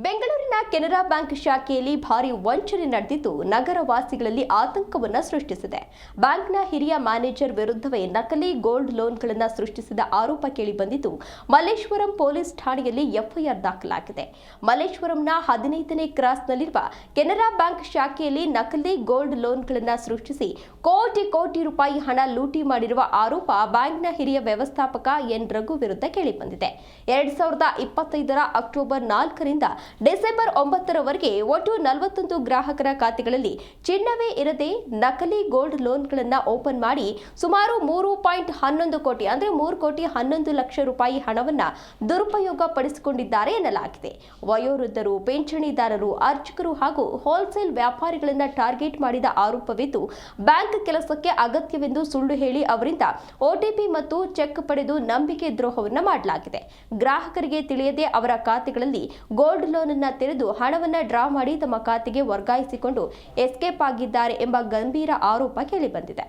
ಬೆಂಗಳೂರಿನ ಕೆನರಾ ಬ್ಯಾಂಕ್ ಶಾಖೆಯಲ್ಲಿ ಭಾರಿ ವಂಚನೆ ನಡೆದಿದ್ದು ನಗರ ವಾಸಿಗಳಲ್ಲಿ ಆತಂಕವನ್ನ ಸೃಷ್ಟಿಸಿದೆ. ಬ್ಯಾಂಕ್ನ ಹಿರಿಯ ಮ್ಯಾನೇಜರ್ ವಿರುದ್ಧವೇ ನಕಲಿ ಗೋಲ್ಡ್ ಲೋನ್ಗಳನ್ನು ಸೃಷ್ಟಿಸಿದ ಆರೋಪ ಕೇಳಿಬಂದಿದ್ದು, ಮಲ್ಲೇಶ್ವರಂ ಪೊಲೀಸ್ ಠಾಣೆಯಲ್ಲಿ ಎಫ್ಐಆರ್ ದಾಖಲಾಗಿದೆ. ಮಲ್ಲೇಶ್ವರಂನ 15ನೇ ಕ್ರಾಸ್ನಲ್ಲಿರುವ ಕೆನರಾ ಬ್ಯಾಂಕ್ ಶಾಖೆಯಲ್ಲಿ ನಕಲಿ ಗೋಲ್ಡ್ ಲೋನ್ಗಳನ್ನು ಸೃಷ್ಟಿಸಿ ಕೋಟಿ ರೂಪಾಯಿ ಹಣ ಲೂಟಿ ಮಾಡಿರುವ ಆರೋಪ ಬ್ಯಾಂಕ್ನ ಹಿರಿಯ ವ್ಯವಸ್ಥಾಪಕ ಎನ್ ರಘು ವಿರುದ್ಧ ಕೇಳಿಬಂದಿದೆ. 2025ರ ಅಕ್ಟೋಬರ್ 4ರಿಂದ ಡಿಸೆಂಬರ್ 9ರವರೆಗೆ ಒಟ್ಟು 41 ಗ್ರಾಹಕರ ಖಾತೆಗಳಲ್ಲಿ ಚಿನ್ನವೇ ಇರದೆ ನಕಲಿ ಗೋಲ್ಡ್ ಲೋನ್ಗಳನ್ನು ಓಪನ್ ಮಾಡಿ ಸುಮಾರು 3.11 ಕೋಟಿ ಅಂದರೆ 3,11,00,000 ರೂಪಾಯಿ ಹಣವನ್ನು ದುರುಪಯೋಗ ಪಡಿಸಿಕೊಂಡಿದ್ದಾರೆ ಎನ್ನಲಾಗಿದೆ. ವಯೋವೃದ್ಧರು, ಪಿಂಚಣಿದಾರರು, ಅರ್ಚಕರು ಹಾಗೂ ಹೋಲ್ಸೇಲ್ ವ್ಯಾಪಾರಿಗಳನ್ನು ಟಾರ್ಗೆಟ್ ಮಾಡಿದ ಆರೋಪವಿದ್ದು, ಬ್ಯಾಂಕ್ ಕೆಲಸಕ್ಕೆ ಅಗತ್ಯವೆಂದು ಸುಳ್ಳು ಹೇಳಿ ಅವರಿಂದ ಒಟಿಪಿ ಮತ್ತು ಚೆಕ್ ಪಡೆದು ನಂಬಿಕೆ ದ್ರೋಹವನ್ನು ಮಾಡಲಾಗಿದೆ. ಗ್ರಾಹಕರಿಗೆ ತಿಳಿಯದೆ ಅವರ ಖಾತೆಗಳಲ್ಲಿ ಗೋಲ್ಡ್ ಲೋನ್ ಅನ್ನು ತೆರೆದು ಹಣವನ್ನು ಡ್ರಾ ಮಾಡಿ ತಮ್ಮ ಖಾತೆಗೆ ವರ್ಗಾಯಿಸಿಕೊಂಡು ಎಸ್ಕೇಪ್ ಆಗಿದ್ದಾರೆ ಎಂಬ ಗಂಭೀರ ಆರೋಪ ಕೇಳಿಬಂದಿದೆ.